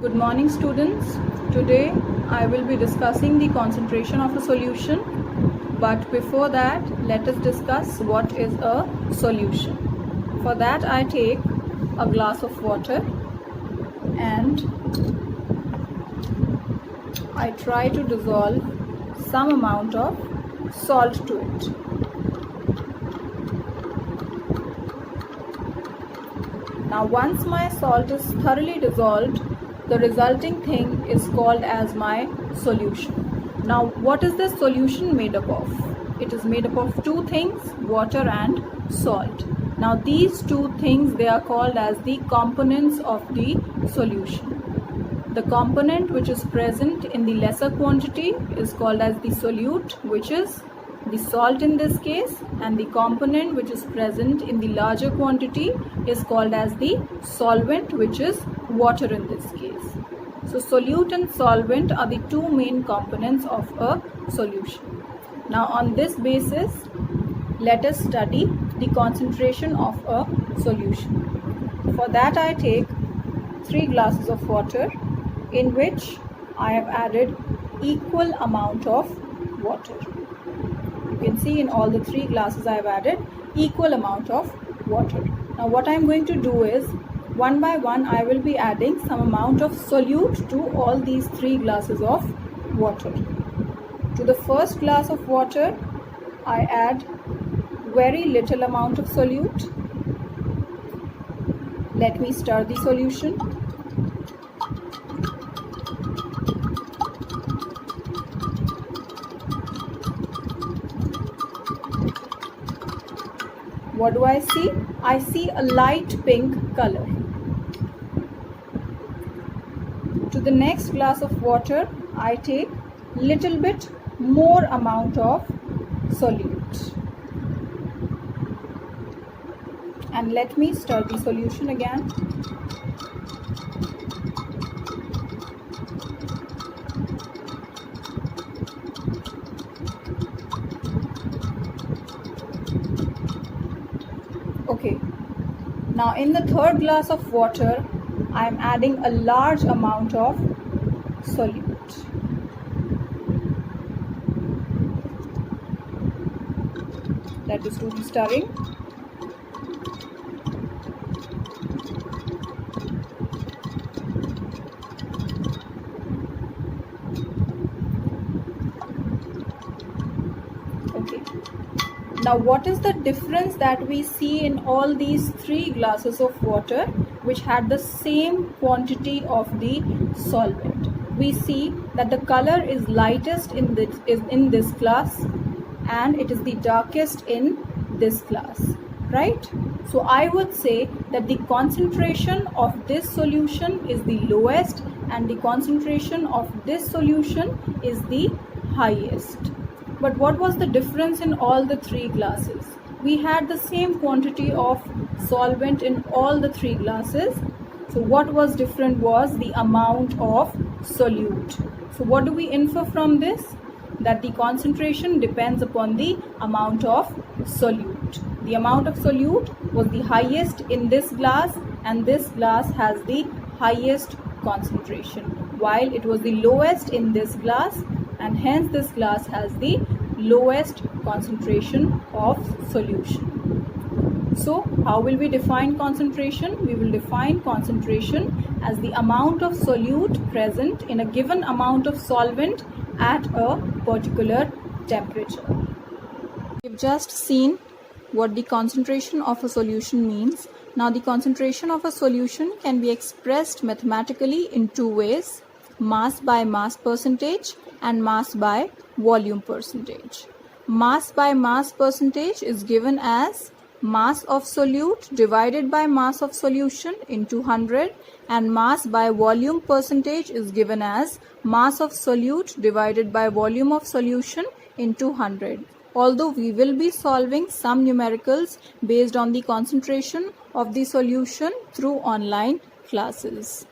Good morning, students. Today I will be discussing the concentration of a solution, but before that let us discuss what is a solution. For that I take a glass of water and I try to dissolve some amount of salt to it. Now once my salt is thoroughly dissolved, the resulting thing is called as my solution. Now what is this solution made up of? It is made up of two things, water and salt. Now these two things, they are called as the components of the solution. The component which is present in the lesser quantity is called as the solute, which is the salt in this case, and the component which is present in the larger quantity is called as the solvent, which is water in this case. So solute and solvent are the two main components of a solution. Now on this basis, let us study the concentration of a solution. For that I take 3 glasses of water in which I have added equal amount of water. You can see in all the 3 glasses I have added equal amount of water. Now what I am going to do is, one by one I will be adding some amount of solute to all these 3 glasses of water. To the first glass of water I add very little amount of solute. Let me stir the solution. What do I see? I see a light pink color. To the next glass of water, I take little bit more amount of solute. And let me stir the solution again. Okay, now in the third glass of water, I am adding a large amount of solute. Let us do the stirring. Okay. Now what is the difference that we see in all these 3 glasses of water which had the same quantity of the solvent? We see that the color is lightest in this glass and it is the darkest in this glass, right? So I would say that the concentration of this solution is the lowest and the concentration of this solution is the highest. But what was the difference in all the 3 glasses? We had the same quantity of solvent in all the 3 glasses. So what was different was the amount of solute. So what do we infer from this? That the concentration depends upon the amount of solute. The amount of solute was the highest in this glass and this glass has the highest concentration, while it was the lowest in this glass and hence this glass has the lowest concentration of solution. So how will we define concentration? We will define concentration as the amount of solute present in a given amount of solvent at a particular temperature. We've just seen what the concentration of a solution means. Now the concentration of a solution can be expressed mathematically in 2 ways: mass by mass percentage and mass by volume percentage. Mass by mass percentage is given as mass of solute divided by mass of solution into 100, and mass by volume percentage is given as mass of solute divided by volume of solution into 100. Although we will be solving some numericals based on the concentration of the solution through online classes.